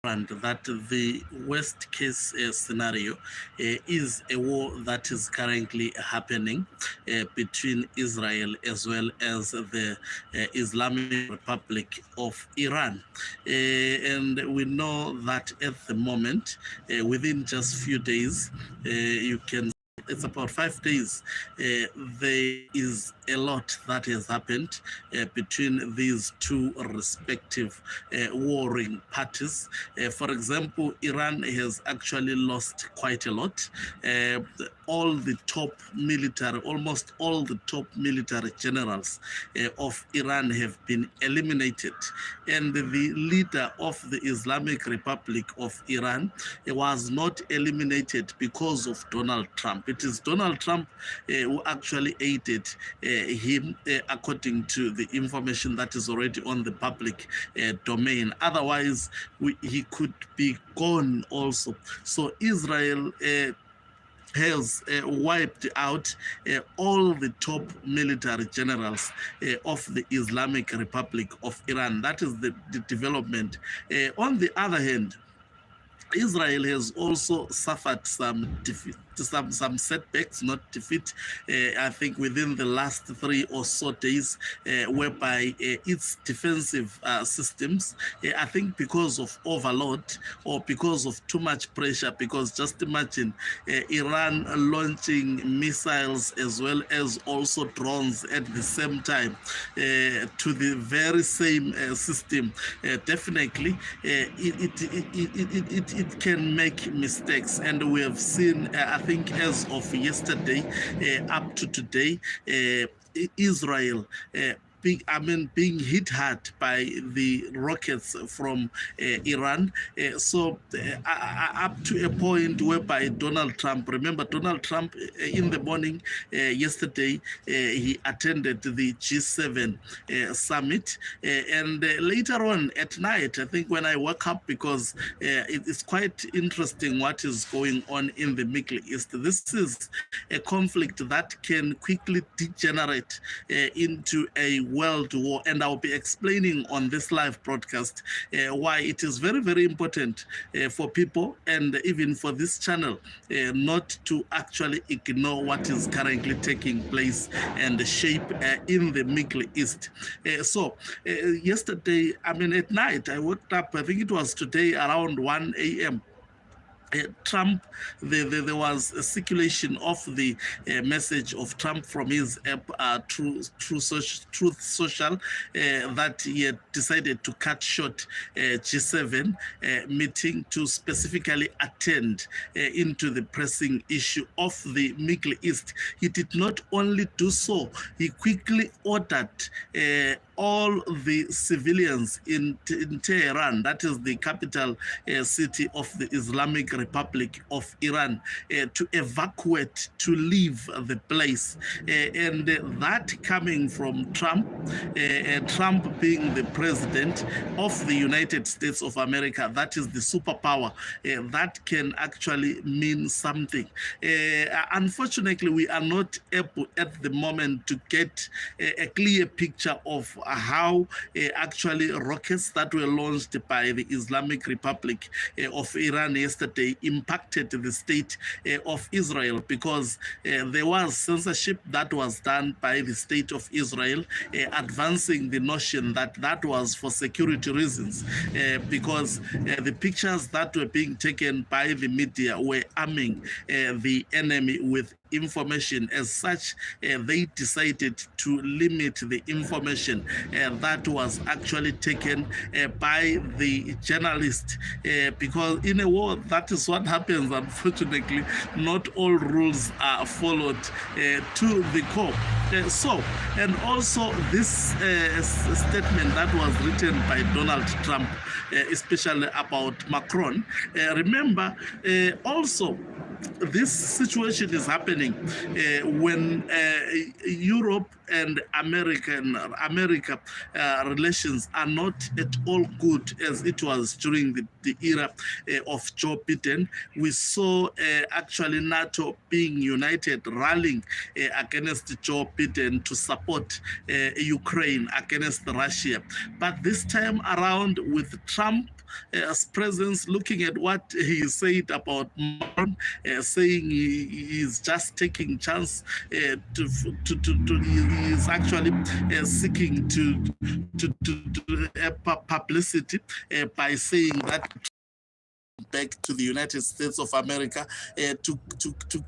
that the worst case scenario is a war that is currently happening between Israel as well as the Islamic Republic of Iran. And we know that at the moment, within just few days, you can it's about 5 days, there is a lot that has happened between these two respective warring parties. For example, Iran has actually lost quite a lot. Almost all the top military generals of Iran have been eliminated. And the leader of the Islamic Republic of Iran was not eliminated because of Donald Trump. It is Donald Trump who actually aided him, according to the information that is already on the public domain. Otherwise, he could be gone also. So Israel has wiped out all the top military generals of the Islamic Republic of Iran. That is the development. On the other hand, Israel has also suffered some defeat, some setbacks, not defeat, I think within the last 3 or so days, whereby its defensive systems, I think because of overload or because of too much pressure, because just imagine Iran launching missiles as well as also drones at the same time to the very same system, definitely it can make mistakes. And we have seen, I think as of yesterday up to today, Israel being hit hard by the rockets from Iran. Up to a point whereby Donald Trump, remember Donald Trump in the morning yesterday, he attended the G7 summit. And later on at night, I think when I woke up, because it is quite interesting what is going on in the Middle East. This is a conflict that can quickly degenerate into a world war, and I'll be explaining on this live broadcast why it is very, very important for people and even for this channel not to actually ignore what is currently taking place and shape in the Middle East. Yesterday, at night, I woke up, I think it was today around 1 a.m. Trump, there was a circulation of the message of Trump from his app, Truth Social, that he had decided to cut short G7 meeting to specifically attend into the pressing issue of the Middle East. He did not only do so, he quickly ordered all the civilians in Tehran, that is the capital city of the Islamic Republic of Iran, to evacuate, to leave the place. And that coming from Trump, Trump being the president of the United States of America, that is the superpower, that can actually mean something. Unfortunately, we are not able at the moment to get a clear picture of how actually rockets that were launched by the Islamic Republic of Iran yesterday impacted the state of Israel, because there was censorship that was done by the state of Israel, advancing the notion that that was for security reasons, because the pictures that were being taken by the media were arming the enemy with information. As such, they decided to limit the information that was actually taken by the journalist, because in a war, that is what happens. Unfortunately, not all rules are followed to the core. And also this statement that was written by Donald Trump, especially about Macron, remember also this situation is happening when Europe and America relations are not at all good as it was during the era of Joe Biden. We saw actually NATO being united, rallying against Joe Biden to support Ukraine against Russia. But this time around, with Trump presence, looking at what he said about Macron, saying he is just taking chance he is actually seeking to publicity by saying that back to the United States of America to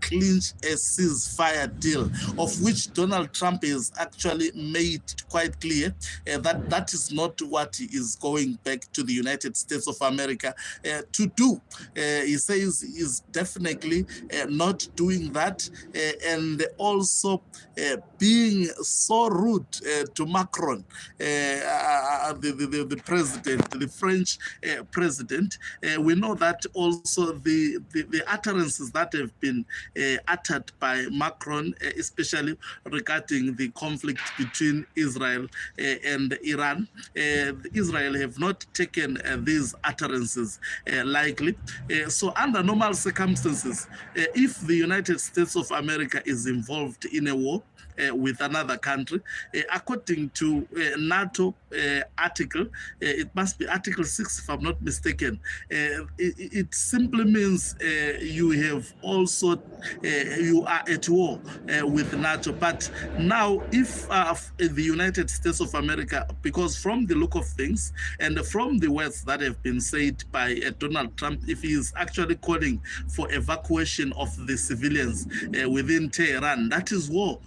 clinch a ceasefire deal, of which Donald Trump has actually made quite clear that that is not what he is going back to the United States of America to do. He says he's definitely not doing that, and also being so rude to Macron, the president, the French president. We know that also the utterances that have been uttered by Macron, especially regarding the conflict between Israel and Iran, Israel have not taken these utterances lightly. So under normal circumstances, if the United States of America is involved in a war with another country, according to NATO article, it must be Article 6 if I'm not mistaken, it simply means you have also, you are at war with NATO. But now if the United States of America, because from the look of things and from the words that have been said by Donald Trump, if he is actually calling for evacuation of the civilians within Tehran, that is war,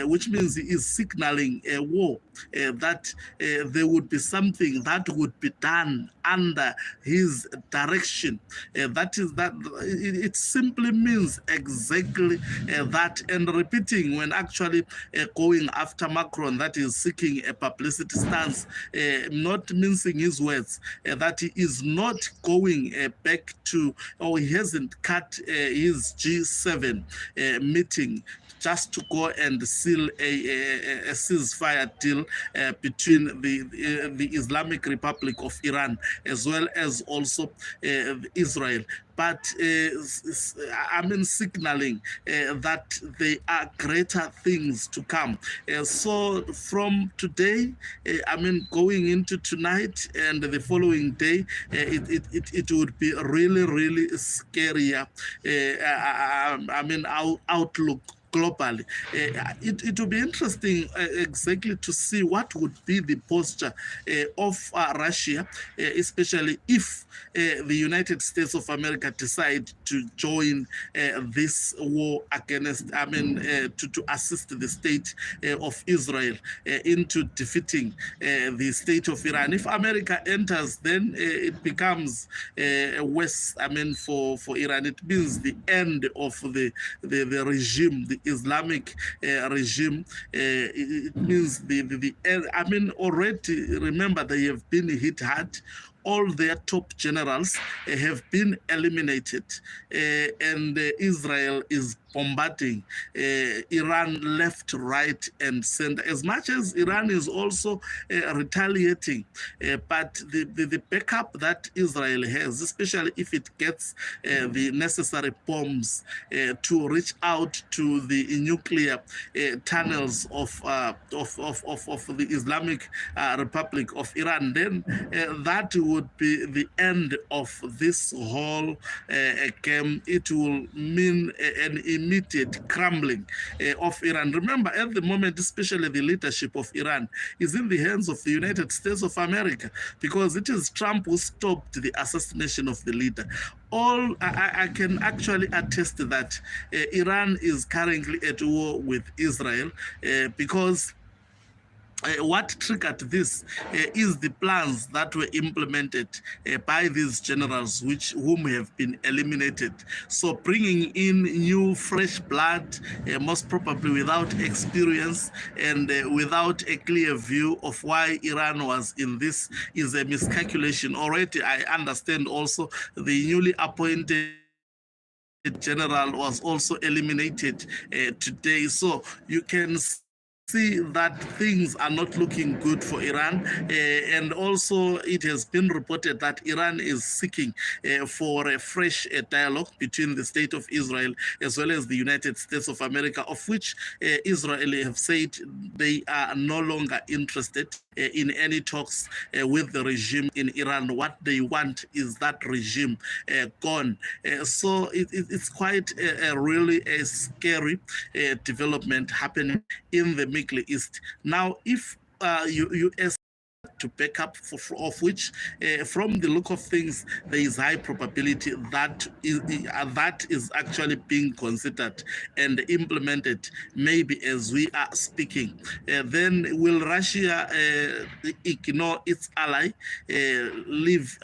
which means he is signaling a war, that there would be something that would be done under his direction. That is that it simply means exactly that. And repeating, when actually going after Macron, that is seeking a publicity stance, not mincing his words, that he is not going back to, or he hasn't cut his G7 meeting just to go and seal a ceasefire deal between the Islamic Republic of Iran as well as also Israel. But I mean, signaling that there are greater things to come. So from today, I mean, going into tonight and the following day, it would be really, really scarier. I mean, outlook globally. It will be interesting exactly to see what would be the posture of Russia, especially if the United States of America decide to join this war against, I mean, to assist the state of Israel into defeating the state of Iran. If America enters, then it becomes worse, I mean, for Iran. It means the end of the regime, the Islamic regime. It means the end. I mean, already, remember, they have been hit hard. All their top generals have been eliminated, and Israel is bombarding Iran left, right, and center. As much as Iran is also retaliating, but the backup that Israel has, especially if it gets the necessary bombs to reach out to the nuclear tunnels of the Islamic Republic of Iran, then that would be the end of this whole game. It will mean an immediate crumbling of Iran. Remember, at the moment, especially the leadership of Iran is in the hands of the United States of America, because it is Trump who stopped the assassination of the leader. All I can actually attest that Iran is currently at war with Israel because what triggered this is the plans that were implemented by these generals, whom have been eliminated. So bringing in new, fresh blood, most probably without experience and without a clear view of why Iran was in this, is a miscalculation. Already, I understand also the newly appointed general was also eliminated today. So you can see that things are not looking good for Iran, and also it has been reported that Iran is seeking for a fresh dialogue between the state of Israel as well as the United States of America, of which Israel have said they are no longer interested. in any talks with the regime in Iran. What they want is that regime gone. So it's quite really a scary development happening in the Middle East. Now, if US to back up of which from the look of things there is high probability that is actually being considered and implemented maybe as we are speaking. Then will Russia ignore its ally, leave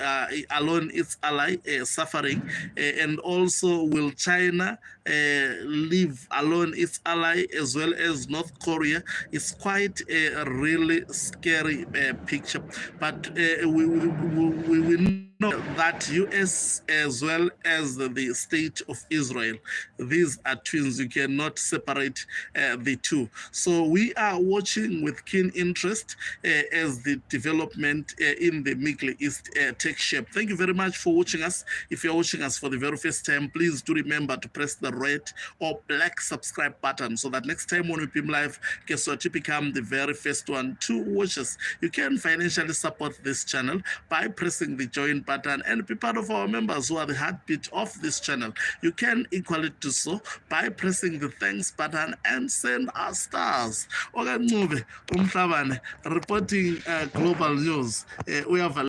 alone its ally suffering, and also will China leave alone its ally as well as North Korea? It's quite a really scary picture, but we know that US as well as the state of Israel, these are twins. You cannot separate the two. So we are watching with keen interest as the development in the Middle East takes shape. Thank you very much for watching us. If you're watching us for the very first time, please do remember to press the red or black subscribe button so that next time when we beam live, guess what, you become the very first one to watch us. You can financially support this channel by pressing the join button and be part of our members who are the heartbeat of this channel. You can equally do so by pressing the thanks button and send us stars. Okancube Umhlabane reporting global news. We have a